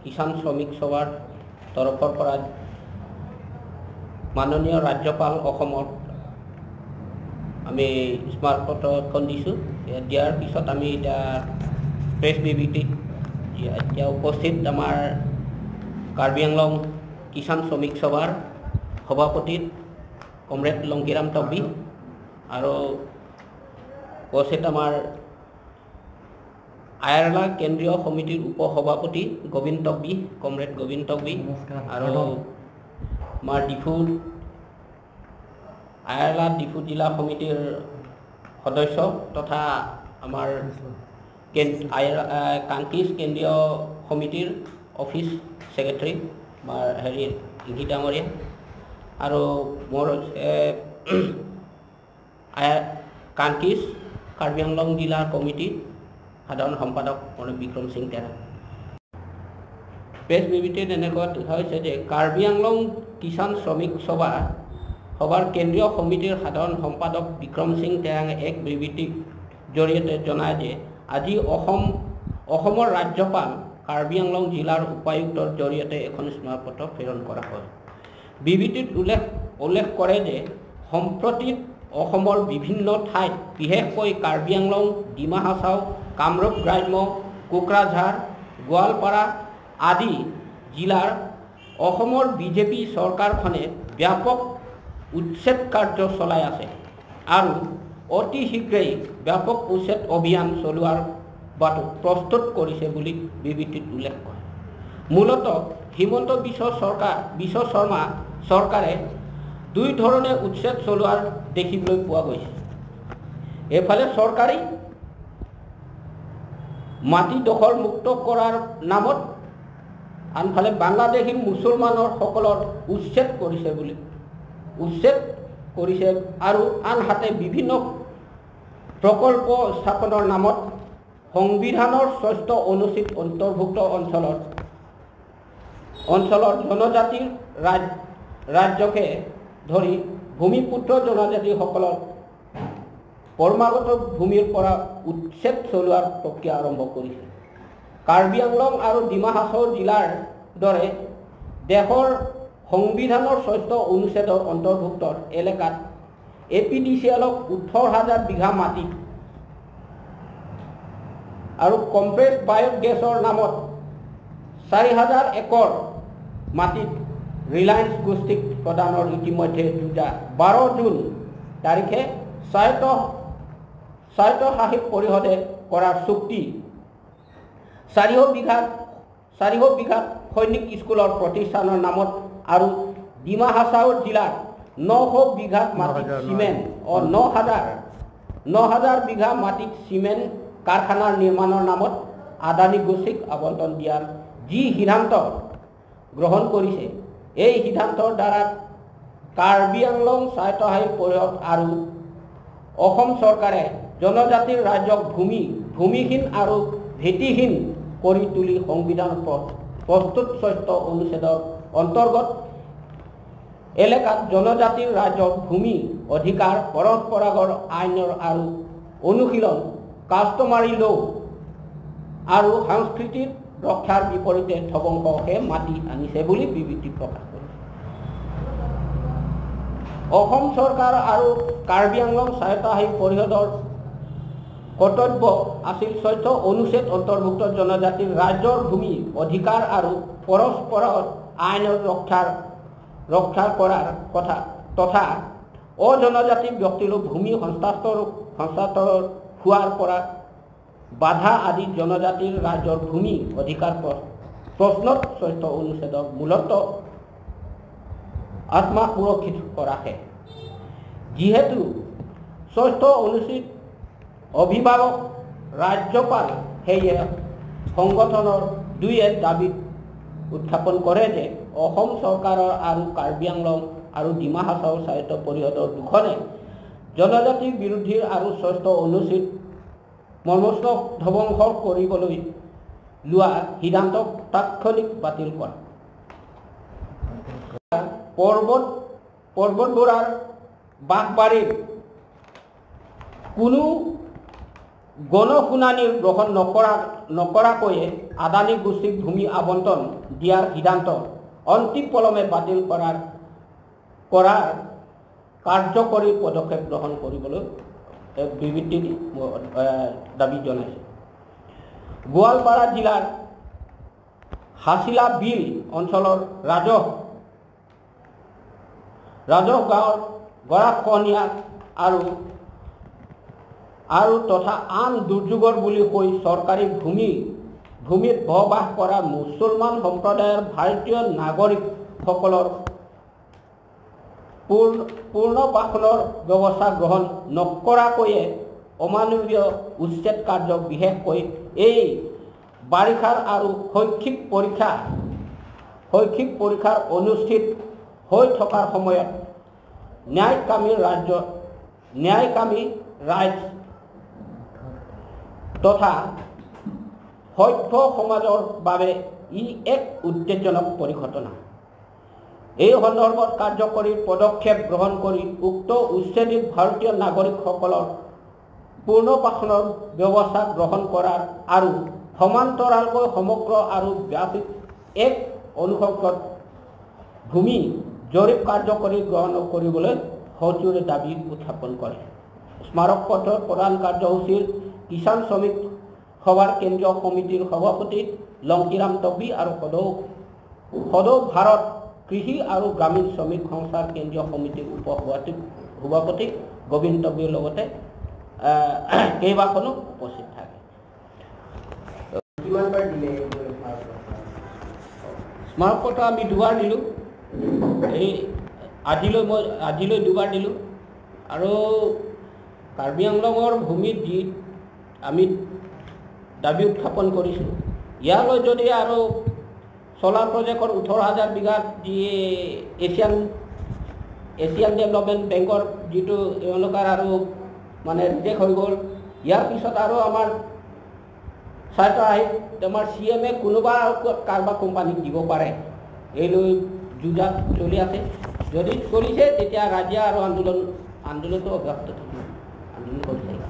কিষাণ শ্ৰমিক সভাৰ তৰফৰ পৰা মাননীয় ৰাজ্যপাল অসমৰ আমি স্মাৰকপত্ৰ এখন দিছোঁ। দিয়াৰ পিছত আমি এতিয়া প্ৰেছ বিবৃতিত এতিয়া উপস্থিত আমাৰ কাৰ্বি আংলং কিষাণ শ্ৰমিক সভাৰ সভাপতি কমৰেড লংকিৰাম তকবি আৰু উপস্থিত আমাৰ আয়াৰলা কেন্দ্ৰীয় সমিতিৰ উপসভাপতি গোবিন্দ তকবি, কমৰেড গোবিন্দ তকবি আৰু আমাৰ আয়াৰলা ডিফু জিলা সমিতিৰ সদস্য তথা আমাৰ কাংকিজ কেন্দ্ৰীয় সমিতিৰ অফিচ ছেক্ৰেটাৰী আমাৰ ইংগিত ডাঙৰীয়া আৰু মোৰ কাংকিজ কাৰ্বি আংলং জিলা কমিটিৰ সাধাৰণ সম্পাদক প্ৰণৱ বিক্ৰম সিং তেৰা। প্ৰেছ বিবৃতিত এনেকুৱা হৈছে যে কাৰ্বি আংলং কিষাণ শ্ৰমিক সভাৰ কেন্দ্ৰীয় সমিতিৰ সাধাৰণ সম্পাদক বিক্ৰম সিং তেৰাঙে এক বিবৃতিৰ জৰিয়তে জনায় যে আজি অসমৰ ৰাজ্যপাল কাৰ্বি আংলং জিলাৰ উপায়ুক্তৰ জৰিয়তে এখন স্মাৰকপত্ৰ প্ৰেৰণ কৰা হয়। বিবৃতিত উল্লেখ কৰে যে সম্প্ৰতি অসমৰ বিভিন্ন ঠাইত বিশেষকৈ কাৰ্বি আংলং, ডিমা হাছাও, কামৰূপ গ্ৰাম্য, কোকৰাঝাৰ, গোৱালপাৰা আদি জিলাৰ অসমৰ বিজেপি চৰকাৰখনে ব্যাপক উচ্ছেদ কাৰ্য চলাই আছে আৰু অতি শীঘ্ৰেই ব্যাপক উচ্ছেদ অভিযান চলোৱাৰ বাটত প্ৰস্তুত কৰিছে বুলি বিবৃতিত উল্লেখ কৰে। মূলতঃ হিমন্ত বিশ্ব শৰ্মা চৰকাৰে দুই ধৰণে উচ্ছেদ চলোৱাৰ দেখিবলৈ পোৱা গৈছে। এফালে চৰকাৰী মাটি দখল মুক্ত কৰাৰ নামত আনফালে বাংলাদেশী মুছলমানৰ সকলৰ উচ্ছেদ কৰিছে আৰু আনহাতে বিভিন্ন প্ৰকল্প স্থাপনৰ নামত সংবিধানৰ ৬ষ্ঠ অনুচ্ছেদ অন্তৰ্ভুক্ত অঞ্চলৰ জনজাতিৰ ৰাজ্যকে ধৰি ভূমিপুত্ৰ জনজাতিসকলৰ পৰম্পৰাগত ভূমিৰ পৰা উচ্ছেদ চলোৱাৰ প্ৰক্ৰিয়া আৰম্ভ কৰিছে। কাৰ্বি আংলং আৰু ডিমা হাছাও জিলাৰ দৰে দেশৰ সংবিধানৰ ৬ষ্ঠ অনুচ্ছেদৰ অন্তৰ্ভুক্ত এলেকাত APDCLক ১৮,০০০ বিঘা মাটি আৰু কম্প্ৰেছ বায়'গেছৰ নামত ৪,০০০ একৰ মাটিত ৰিলায়েন্স গোষ্ঠীক প্ৰদানৰ ইতিমধ্যে ১২ জুন তাৰিখে স্বায়ত্তশাসিত পৰিষদে কৰাৰ চুক্তি ৪০০ বিঘাত সৈনিক স্কুলৰ প্ৰতিষ্ঠানৰ নামত আৰু ডিমা হাছাও জিলাৰ ৯০০ বিঘা মাটিত চিমেণ্ট ৯,০০০ বিঘা মাটিত চিমেণ্ট কাৰখানাৰ নিৰ্মাণৰ নামত আদানী গোষ্ঠীক আবণ্টন দিয়াৰ যি সিদ্ধান্ত গ্ৰহণ কৰিছে, এই সিদ্ধান্তৰ দ্বাৰা কাৰ্বি আংলং স্বায়ত্তশাসিত পৰিষদ আৰু অসম চৰকাৰে জনজাতিৰ ৰাজ্যক ভূমিহীন আৰু ভেটিহীন কৰি তুলি সংবিধানৰ প্ৰস্তুত ৬ষ্ঠ অনুচ্ছেদৰ অন্তৰ্গত এলেকাত জনজাতিৰ ৰাজ্যৰ ভূমি অধিকাৰ পৰম্পৰাগত আইনৰ আৰু অনুশীলন কাষ্টমাৰী ল' আৰু সংস্কৃতিৰ ৰক্ষাৰ বিপৰীতে ধ্বংসহে মাতি আনিছে বুলি বিবৃতি প্ৰকাশ কৰিছে। অসম চৰকাৰ আৰু কাৰ্বি আংলং স্বায়ত্তশাসিত পৰিষদৰ কৰ্তব্য আছিল ৬ষ্ঠ অনুচ্ছেদ অন্তৰ্ভুক্ত জনজাতিৰ ৰাজ্যৰ ভূমি অধিকাৰ আৰু পৰস্পৰৰ আইনৰ ৰক্ষা কৰাৰ কথা তথা অজনজাতি ব্যক্তিলৈ ভূমি হস্তান্তৰ হোৱাৰ পৰা বাধা আদি জনজাতিৰ ৰাজ্যৰ ভূমি অধিকাৰ প্ৰশ্নত ৬ষ্ঠ অনুচ্ছেদক মূলতঃ আত্মা সুৰক্ষিত কৰাহে। যিহেতু ৬ষ্ঠ অনুচ্ছেদ অভিভাৱক ৰাজ্যপাল সেয়ে সংগঠনৰ দুয়ে দাবীত উত্থাপন কৰে যে অসম চৰকাৰৰ আৰু কাৰ্বি আংলং আৰু ডিমা হাছাও স্বায়ত্ত পৰিষদৰ দুখনে জনজাতি বিৰোধী আৰু ৬ষ্ঠ অনুচ্ছেদ মৰ্মস্থ ধ্বংস কৰিবলৈ লোৱা সিদ্ধান্তক তাৎক্ষণিক বাতিল কৰা। পৰ্বতবৰাৰ বাঘবাৰীৰ কোনো গণশুনানি গ্ৰহণ নকৰাকৈয়ে আদানী গোষ্ঠীক ভূমি আবণ্টন দিয়াৰ সিদ্ধান্ত অন্তিম পলমে বাতিল কৰাৰ কাৰ্যকৰী পদক্ষেপ গ্ৰহণ কৰিবলৈ এক বিবৃতি দাবী জনাইছে। গোৱালপাৰা জিলাৰ হাছিলা বিল অঞ্চলৰ ৰাজহ গাঁৱৰ গৰাখহনীয়া আৰু তথা আন দুৰ্যোগৰ বুলি কৈ চৰকাৰী ভূমিত বসবাস কৰা মুছলমান সম্প্ৰদায়ৰ ভাৰতীয় নাগৰিকসকলৰ পুনৰ্বাসনৰ ব্যৱস্থা গ্ৰহণ নকৰাকৈয়ে অমানৱীয় উচ্ছেদ কাৰ্য বিশেষকৈ এই বাৰিষাৰ আৰু শৈক্ষিক পৰীক্ষাৰ অনুষ্ঠিত হৈ থকাৰ সময়ত ন্যায়কামী ৰাইজ তথা সভ্য সমাজৰ বাবে ই এক উদ্বেগজনক পৰিঘটনা। এই সন্দৰ্ভত কাৰ্যকৰী পদক্ষেপ গ্ৰহণ কৰি উক্ত উচ্ছেদিত ভাৰতীয় নাগৰিকসকলৰ পুনৰ্বাসনৰ ব্যৱস্থা গ্ৰহণ কৰাৰ আৰু সমান্তৰালকৈ সমগ্ৰ আৰু ব্যাপক এক অনুসংখ্যক ভূমি জৰীপ কাৰ্যকৰী গ্ৰহণ কৰিবলৈ সজোৰে দাবী উত্থাপন কৰে। স্মাৰক পথৰ প্ৰদান কাৰ্যসূচীৰ কিষাণ শ্ৰমিক সভাৰ কেন্দ্ৰীয় সমিতিৰ সভাপতি লংকিৰাম টবি আৰু সদৌ ভাৰত কৃষি আৰু গ্ৰামীণ শ্ৰমিক সংস্থাৰ কেন্দ্ৰীয় সমিতিৰ সভাপতি গোবিন্দ টবিৰ লগতে কেইবাখনো উপস্থিত থাকে। স্মাৰক পত্ৰ আমি দুবাৰ দিলোঁ, এই আজিলৈ দুবাৰ দিলোঁ আৰু কাৰ্বি আংলঙৰ ভূমিত যি আমি দাবী উত্থাপন কৰিছোঁ, ইয়ালৈ যদি আৰু চলাৰ প্ৰজেক্টৰ 18,000 বিঘাত যি এছিয়ান ডেভেলপমেণ্ট বেংকৰ যিটো এওঁলোকৰ আৰু মানে ৰিজেক্ট হৈ গ'ল, ইয়াৰ পিছত আৰু আমাৰ আমাৰ CM কোনোবা কাৰোবাৰ কোম্পানীক দিব পাৰে, এইলৈ যুঁজাত চলি আছে। যদি চলিছে তেতিয়া ৰাজিয়া আৰু আন্দোলনটো অব্যাহত থাকিব, আন্দোলন কৰি থাকিব।